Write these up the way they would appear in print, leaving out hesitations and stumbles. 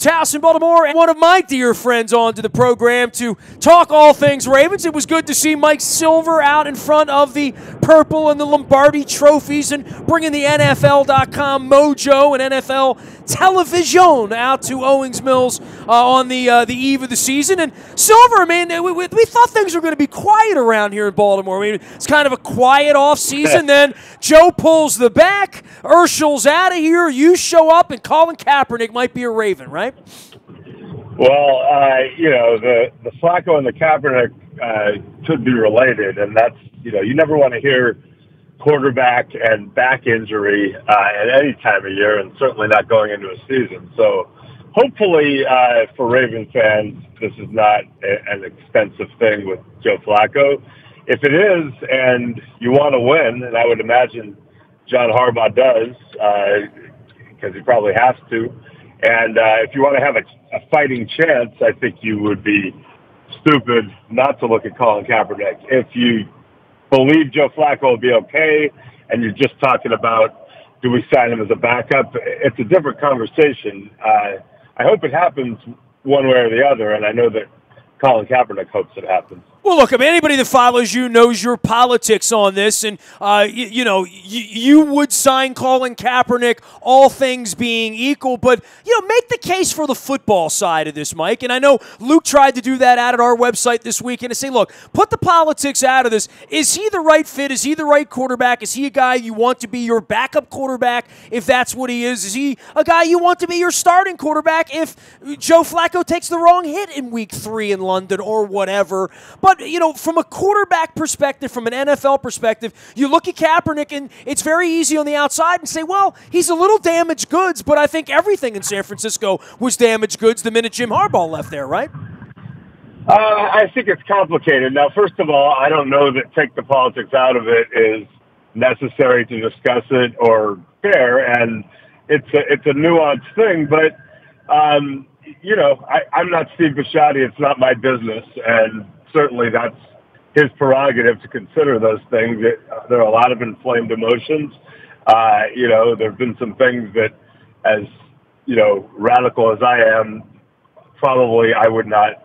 House in Baltimore, and one of my dear friends onto the program to talk all things Ravens. It was good to see Mike Silver out in front of the purple and the Lombardi trophies and bringing the NFL.com mojo and NFL television out to Owings Mills on the eve of the season. And Silver, man, we thought things were going to be quiet around here in Baltimore. I mean, it's kind of a quiet off season. Then Joe pulls the back, Urschel's out of here, you show up, and Colin Kaepernick might be a Raven, right? Well, the Flacco and the Kaepernick could be related, and that's, you never want to hear quarterback and back injury at any time of year, and certainly not going into a season. So hopefully for Raven fans, this is not an expensive thing with Joe Flacco. If it is, and you want to win, and I would imagine John Harbaugh does, because he probably has to, and if you want to have a fighting chance, I think you would be stupid not to look at Colin Kaepernick. If you believe Joe Flacco will be okay, and you're just talking about, do we sign him as a backup, it's a different conversation. I hope it happens one way or the other, and I know that Colin Kaepernick hopes it happens. Well, look, I mean, anybody that follows you knows your politics on this, and you would sign Colin Kaepernick, all things being equal, but make the case for the football side of this, Mike. And I know Luke tried to do that out at our website this weekend to say, look, put the politics out of this. Is he the right fit? Is he the right quarterback? Is he a guy you want to be your backup quarterback if that's what he is? Is he a guy you want to be your starting quarterback if Joe Flacco takes the wrong hit in Week 3 in London or whatever? But, from a quarterback perspective, from an NFL perspective, you look at Kaepernick, and it's very easy on the outside and say, well, he's a little damaged goods, but I think everything in San Francisco was damaged goods the minute Jim Harbaugh left there, right? I think it's complicated. Now, first of all, I don't know that take the politics out of it is necessary to discuss it or fair, and it's a nuanced thing, but, I'm not Steve Bisciotti. It's not my business, and certainly that's his prerogative to consider those things. There are a lot of inflamed emotions. There have been some things that, as, radical as I am, probably I would not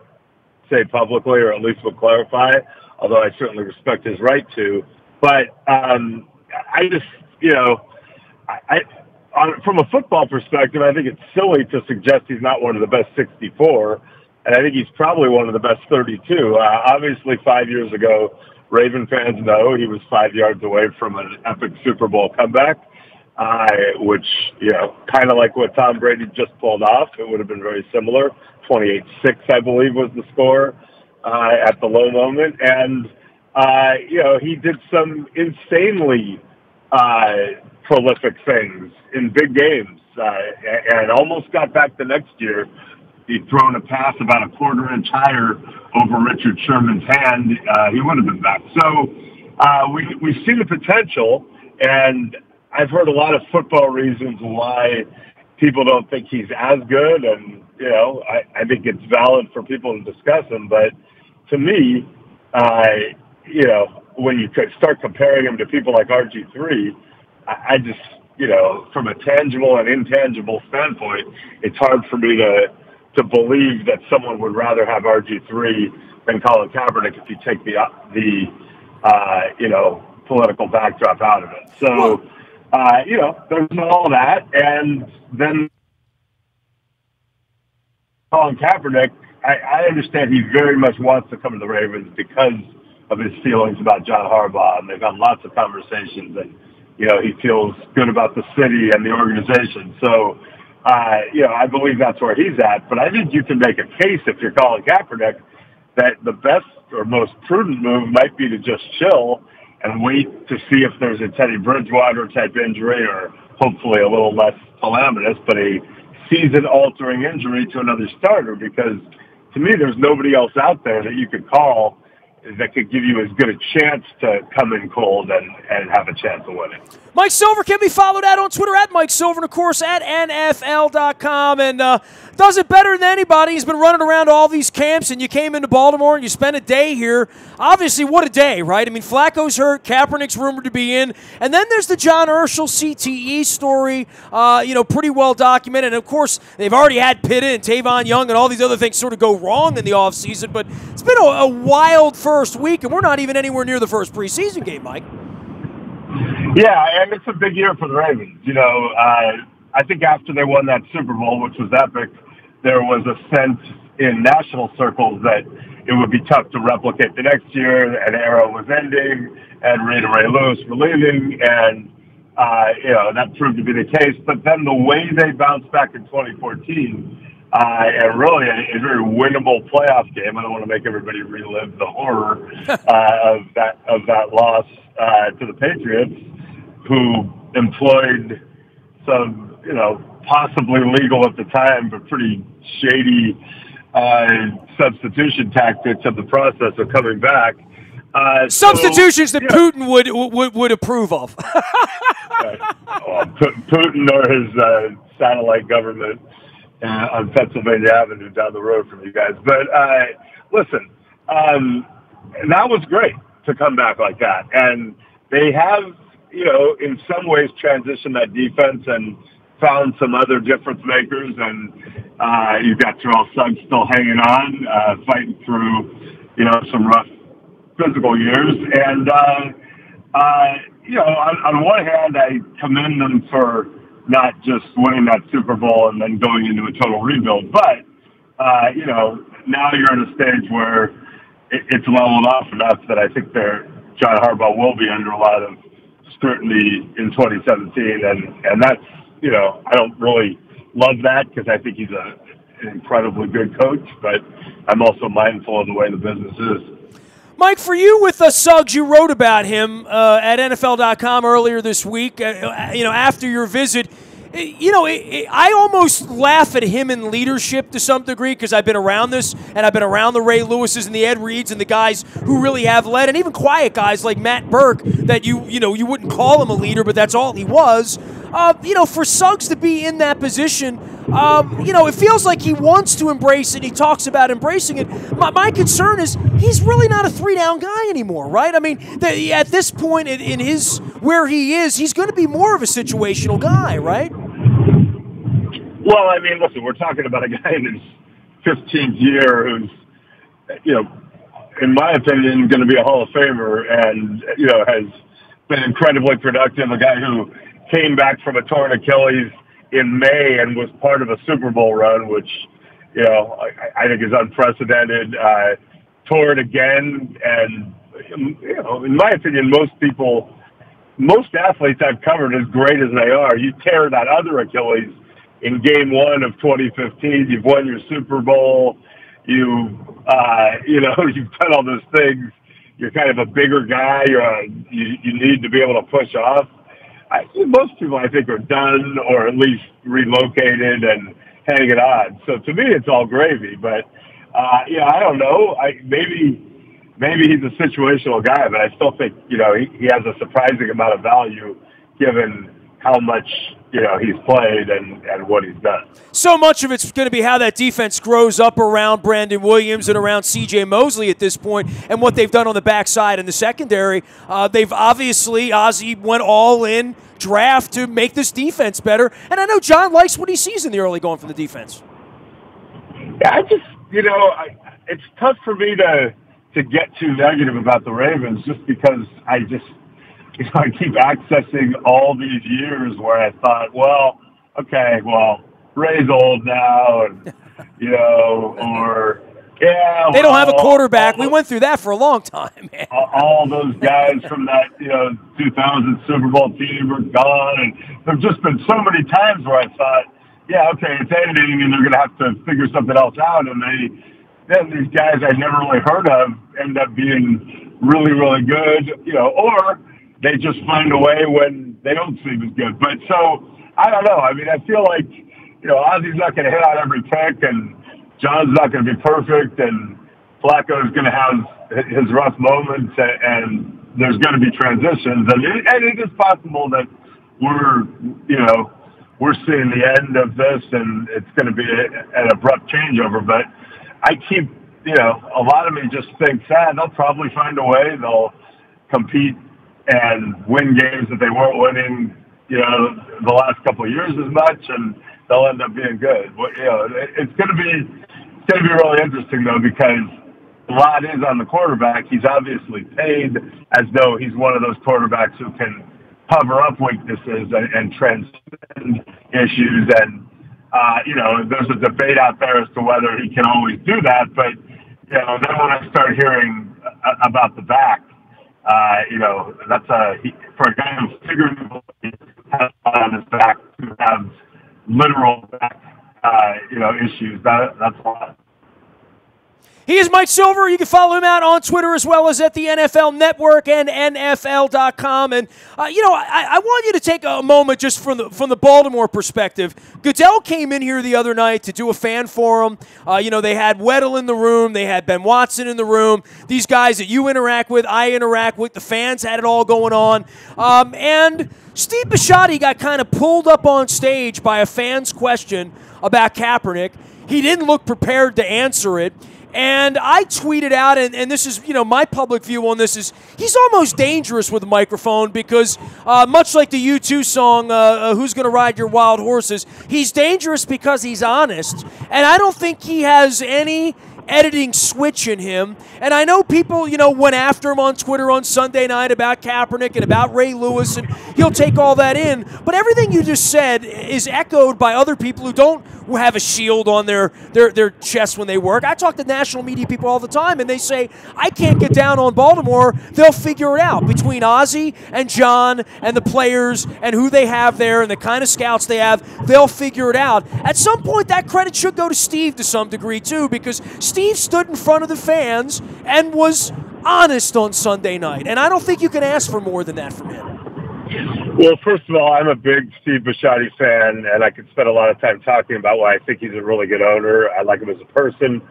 say publicly, or at least would clarify, although I certainly respect his right to. But I just, from a football perspective, I think it's silly to suggest he's not one of the best 64. And I think he's probably one of the best 32. Obviously, 5 years ago, Raven fans know he was 5 yards away from an epic Super Bowl comeback, which, kind of like what Tom Brady just pulled off. It would have been very similar. 28-6, I believe, was the score at the low moment. And, he did some insanely prolific things in big games and almost got back the next year. He'd thrown a pass about a quarter-inch higher over Richard Sherman's hand, he would have been back. So we see the potential, and I've heard a lot of football reasons why people don't think he's as good, and, I think it's valid for people to discuss him. But to me, when you start comparing him to people like RG3, I just, from a tangible and intangible standpoint, it's hard for me to believe that someone would rather have RG3 than Colin Kaepernick if you take the political backdrop out of it. So, there's all that. And then Colin Kaepernick, I understand he very much wants to come to the Ravens because of his feelings about John Harbaugh, and they've had lots of conversations, and, he feels good about the city and the organization. So, I believe that's where he's at. But I think you can make a case, if you're Colin Kaepernick, that the best or most prudent move might be to just chill and wait to see if there's a Teddy Bridgewater type injury, or hopefully a little less calamitous, but a season-altering injury to another starter. Because to me, there's nobody else out there that you could call that could give you as good a chance to come in cold and have a chance of winning. Mike Silver can be followed on Twitter at Mike Silver, and, of course, at NFL.com. And does it better than anybody. He's been running around all these camps, and you came into Baltimore and you spent a day here. Obviously, what a day, right? I mean, Flacco's hurt. Kaepernick's rumored to be in. And then there's the John Urschel CTE story, pretty well documented. And, of course, they've already had Pitta and Tavon Young and all these other things sort of go wrong in the offseason. But it's been a wild first week, and we're not even anywhere near the first preseason game, Mike. Yeah, and it's a big year for the Ravens. I think after they won that Super Bowl, which was epic, there was a sense in national circles that it would be tough to replicate the next year. An era was ending, and Ray Lewis were leaving, and that proved to be the case. But then the way they bounced back in 2014, and really a very winnable playoff game. I don't want to make everybody relive the horror of that loss to the Patriots, who employed some, possibly legal at the time, but pretty shady substitution tactics of the process of coming back. Substitutions that Putin would approve of. Putin or his satellite government on Pennsylvania Avenue down the road from you guys. But listen, that was great to come back like that. And they have, in some ways transitioned that defense and found some other difference makers. And you've got Terrell Suggs still hanging on, fighting through, some rough physical years. And, on one hand, I commend them for not just winning that Super Bowl and then going into a total rebuild. But, now you're at a stage where it's leveled off enough that I think John Harbaugh will be under a lot of scrutiny in 2017. And that's, I don't really love that because I think he's an incredibly good coach, but I'm also mindful of the way the business is. Mike, for you with Suggs, you wrote about him at NFL.com earlier this week, after your visit. I almost laugh at him in leadership to some degree because I've been around this, and I've been around the Ray Lewises and the Ed Reeds and the guys who really have led, and even quiet guys like Matt Burke that you wouldn't call him a leader, but that's all he was. For Suggs to be in that position, it feels like he wants to embrace it. He talks about embracing it. My concern is he's really not a three-down guy anymore, right? I mean, at this point in his where he is, he's going to be more of a situational guy, right? Well, I mean, listen, we're talking about a guy in his 15th year who's, in my opinion, going to be a Hall of Famer and, has been incredibly productive. A guy who came back from a torn Achilles in May and was part of a Super Bowl run, which, I think is unprecedented. Tore it again. And, in my opinion, most athletes I've covered, as great as they are, you tear that other Achilles in Game 1 of 2015, you've won your Super Bowl. You've done all those things. You're kind of a bigger guy. You need to be able to push off. Most people, I think, are done or at least relocated and hanging on. So to me, it's all gravy. But I don't know. Maybe he's a situational guy, but I still think he has a surprising amount of value given how much he's played and what he's done. So much of it's going to be how that defense grows up around Brandon Williams and around C.J. Mosley at this point, and what they've done on the backside in the secondary. They've obviously, Ozzie went all in draft to make this defense better, and I know John likes what he sees in the early going from the defense. Yeah, it's tough for me to get too negative about the Ravens just because I keep accessing all these years where I thought, Ray's old now, and they don't have a quarterback. We went through that for a long time, man. All those guys from that 2000 Super Bowl team are gone, and there've just been so many times where I thought, it's ending, and they're going to have to figure something else out, and then these guys I never really heard of end up being really, really good, or they just find a way when they don't seem as good. But so, I don't know. I mean, I feel like, Ozzie's not going to hit on every pick, and John's not going to be perfect, and Flacco's going to have his rough moments, and there's going to be transitions. And it is possible that we're, you know, we're seeing the end of this and it's going to be an abrupt changeover. But I keep, you know, a lot of me just thinks, they'll probably find a way. They'll compete and win games that they weren't winning, you know, the last couple of years as much, and they'll end up being good. But, you know, it's going to be really interesting though, because a lot is on the quarterback. He's obviously paid as though he's one of those quarterbacks who can cover up weaknesses and transcend issues. And, you know, there's a debate out there as to whether he can always do that. But, you know, then when I start hearing about the back, you know, that's for a guy who figuratively has on his back to have literal back, you know, issues, that's a lot. He is Mike Silver. You can follow him out on Twitter as well as at the NFL Network and NFL.com. And, you know, I want you to take a moment just from the Baltimore perspective. Goodell came in here the other night to do a fan forum. You know, they had Weddle in the room. They had Ben Watson in the room. These guys that you interact with, I interact with. The fans had it all going on. And Steve Bisciotti got kind of pulled up on stage by a fan's question about Kaepernick. He didn't look prepared to answer it. And I tweeted out, and this is, you know, my public view on this is he's almost dangerous with a microphone because much like the U2 song, Who's Gonna Ride Your Wild Horses, he's dangerous because he's honest. And I don't think he has any editing switch in him. And I know people, you know, went after him on Twitter on Sunday night about Kaepernick and about Ray Lewis, and he'll take all that in. But everything you just said is echoed by other people who have a shield on their chest when they work. I talk to national media people all the time, and they say, I can't get down on Baltimore. They'll figure it out between Ozzie and John and the players and who they have there and the kind of scouts they have. They'll figure it out. At some point, that credit should go to Steve to some degree, too, because Steve stood in front of the fans and was honest on Sunday night. And I don't think you can ask for more than that from him. Well, first of all, I'm a big Steve Bisciotti fan, and I could spend a lot of time talking about why I think he's a really good owner. I like him as a person.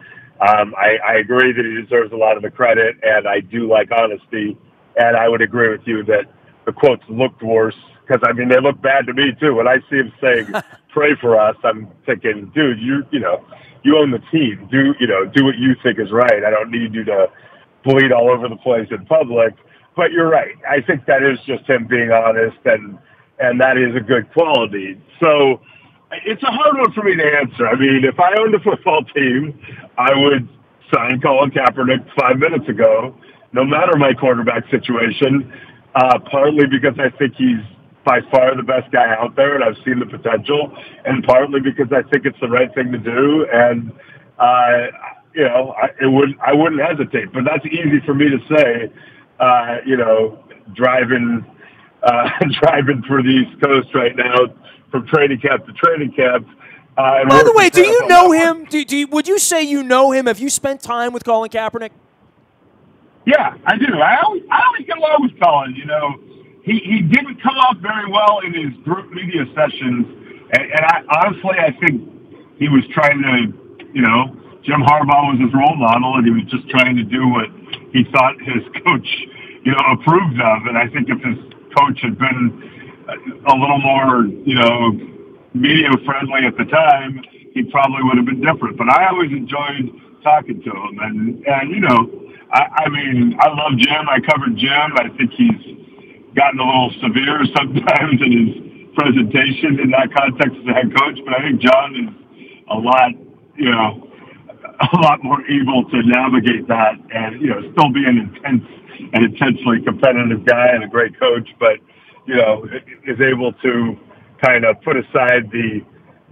I agree that he deserves a lot of the credit, and I do like honesty. And I would agree with you that the quotes looked worse because, I mean, they look bad to me, too. When I see him saying, pray for us, I'm thinking, dude, you own the team. Do what you think is right. I don't need you to bleed all over the place in public. But you're right. I think that is just him being honest, and that is a good quality. So it's a hard one for me to answer. I mean, if I owned a football team, I would sign Colin Kaepernick 5 minutes ago, no matter my quarterback situation, partly because I think he's by far the best guy out there, and I've seen the potential, and partly because I think it's the right thing to do. And, you know, I wouldn't hesitate. But that's easy for me to say, you know, driving through the East Coast right now from training camp to training camp. By the way, do you know him? Would you say you know him? Have you spent time with Colin Kaepernick? Yeah, I do. I always get along with Colin. You know, he didn't come off very well in his group media sessions, and I think he was trying to, you know, Jim Harbaugh was his role model, and he was just trying to do what he thought his coach, you know, approved of. And I think if his coach had been a little more, you know, media friendly at the time, he probably would have been different. But I always enjoyed talking to him. And you know, I mean, I love Jim. I covered Jim. I think he's gotten a little severe sometimes in his presentation in that context as a head coach. But I think John is a lot more able to navigate that and, you know, still be an intensely competitive guy and a great coach, but, you know, is able to kind of put aside the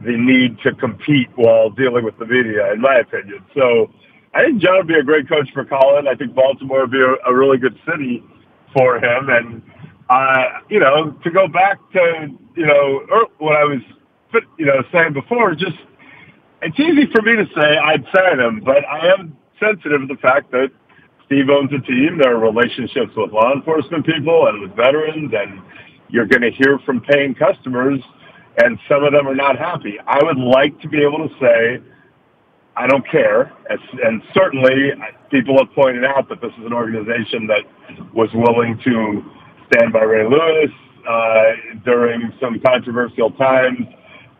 need to compete while dealing with the media, in my opinion. So I think John would be a great coach for Colin. I think Baltimore would be a really good city for him. And, you know, to go back to, you know, what I was, you know, saying before, just, it's easy for me to say I'd sign him, but I am sensitive to the fact that Steve owns a team. There are relationships with law enforcement people and with veterans, and you're going to hear from paying customers, and some of them are not happy. I would like to be able to say, I don't care. And certainly people have pointed out that this is an organization that was willing to stand by Ray Lewis, during some controversial times,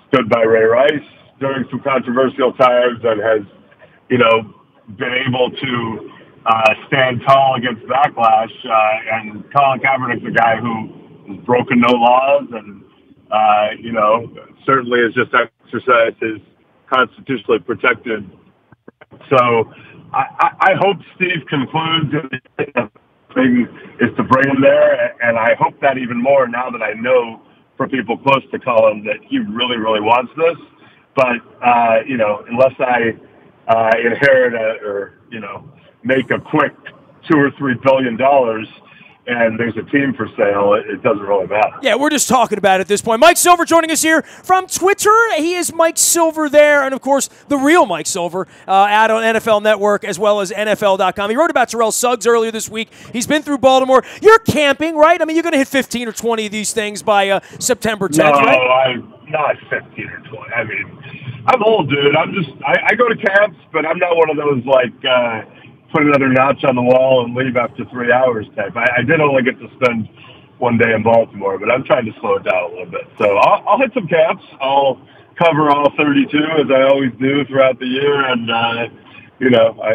stood by Ray Rice during some controversial times, and has, been able to stand tall against backlash. And Colin Kaepernick's a guy who has broken no laws and, certainly has just exercised his constitutionally protected. So I hope Steve concludes the thing is to bring him there, and I hope that even more now that I know from people close to Colin that he really, really wants this. But, unless I inherit or make a quick $2 or $3 billion and there's a team for sale, it doesn't really matter. Yeah, we're just talking about it at this point. Mike Silver joining us here from Twitter. He is Mike Silver there, and, of course, the real Mike Silver out on NFL Network as well as NFL.com. He wrote about Terrell Suggs earlier this week. He's been through Baltimore. You're camping, right? I mean, you're going to hit 15 or 20 of these things by September 10th, right? No, I'm not 15 or 20. I mean, I'm old, dude. I go to camps, but I'm not one of those, put another notch on the wall and leave after 3 hours type. I did only get to spend one day in Baltimore, but I'm trying to slow it down a little bit. So I'll hit some camps. I'll cover all 32 as I always do throughout the year, and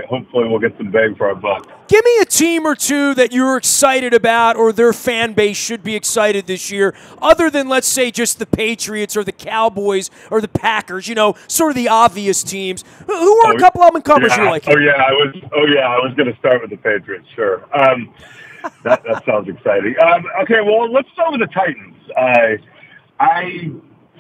hopefully we'll get some bang for our buck. Give me a team or two that you're excited about or their fan base should be excited this year, other than, let's say, just the Patriots or the Cowboys or the Packers, sort of the obvious teams. Who are a couple of up-and-comers you like? I was going to start with the Patriots, sure. That sounds exciting. Okay, well, let's start with the Titans. I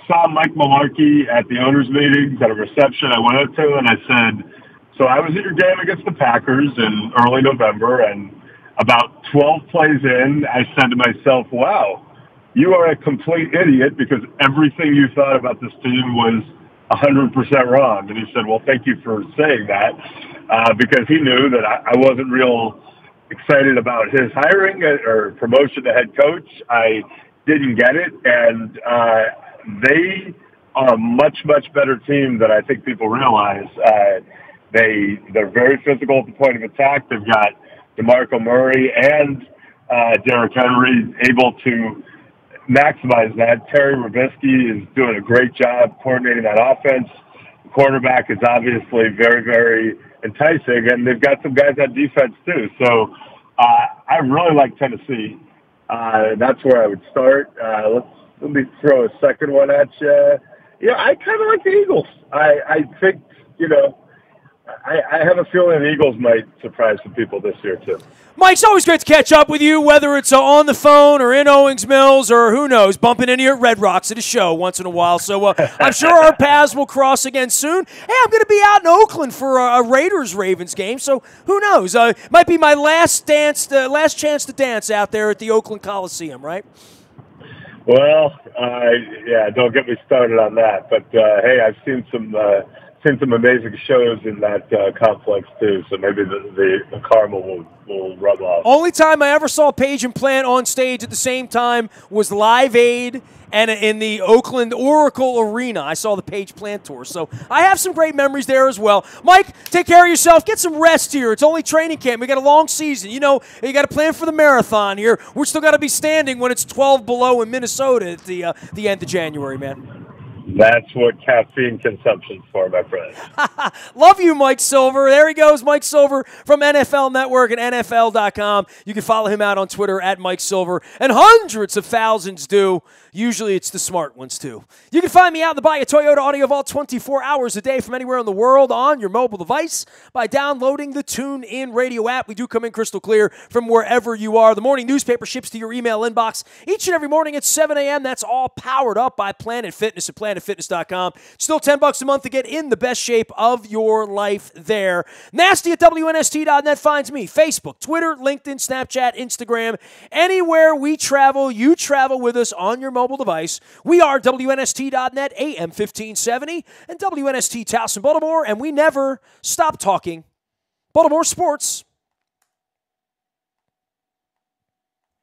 saw Mike Mularkey at the owners' meetings at a reception I went to, and I said, so I was at your game against the Packers in early November, and about 12 plays in, I said to myself, wow, you are a complete idiot because everything you thought about this team was 100% wrong. And he said, well, thank you for saying that, because he knew that I wasn't real excited about his hiring or promotion to head coach. I didn't get it, and they are a much, much better team than I think people realize. They're very physical at the point of attack. They've got DeMarco Murray and Derrick Henry able to maximize that. Terry Robisky is doing a great job coordinating that offense. The quarterback is obviously very, very enticing, and they've got some guys on defense too. So I really like Tennessee. That's where I would start. Let me throw a second one at you. Yeah, I kind of like the Eagles. I think, I have a feeling the Eagles might surprise some people this year, too. Mike, it's always great to catch up with you, whether it's on the phone or in Owings Mills or, who knows, bumping into you at Red Rocks at a show once in a while. So I'm sure our paths will cross again soon. Hey, I'm going to be out in Oakland for a Raiders-Ravens game, so who knows? Might be my last chance to dance out there at the Oakland Coliseum, right? Well, don't get me started on that. But, hey, I've seen some amazing shows in that complex too, so maybe the karma will rub off. Only time I ever saw Page and Plant on stage at the same time was Live Aid and in the Oakland Oracle Arena. I saw the Page Plant tour, so I have some great memories there as well. Mike, take care of yourself. Get some rest here. It's only training camp. We got a long season. You got to plan for the marathon here. We're still got to be standing when it's 12 below in Minnesota at the end of January, man. That's what caffeine consumption's for, my friend. Love you, Mike Silver. There he goes, Mike Silver from NFL Network and NFL.com. You can follow him out on Twitter at Mike Silver, and hundreds of thousands do. Usually it's the smart ones, too. You can find me out in the Buy a Toyota Audio Vault 24 hours a day from anywhere in the world on your mobile device by downloading the TuneIn Radio app. We do come in crystal clear from wherever you are. The morning newspaper ships to your email inbox each and every morning at 7 a.m. That's all powered up by Planet Fitness at PlanetFitness.com. Still $10 a month to get in the best shape of your life there. Nasty at WNST.net finds me. Facebook, Twitter, LinkedIn, Snapchat, Instagram. Anywhere we travel, you travel with us on your mobile device. We are WNST.net, AM 1570, and WNST Towson, Baltimore, and we never stop talking Baltimore sports.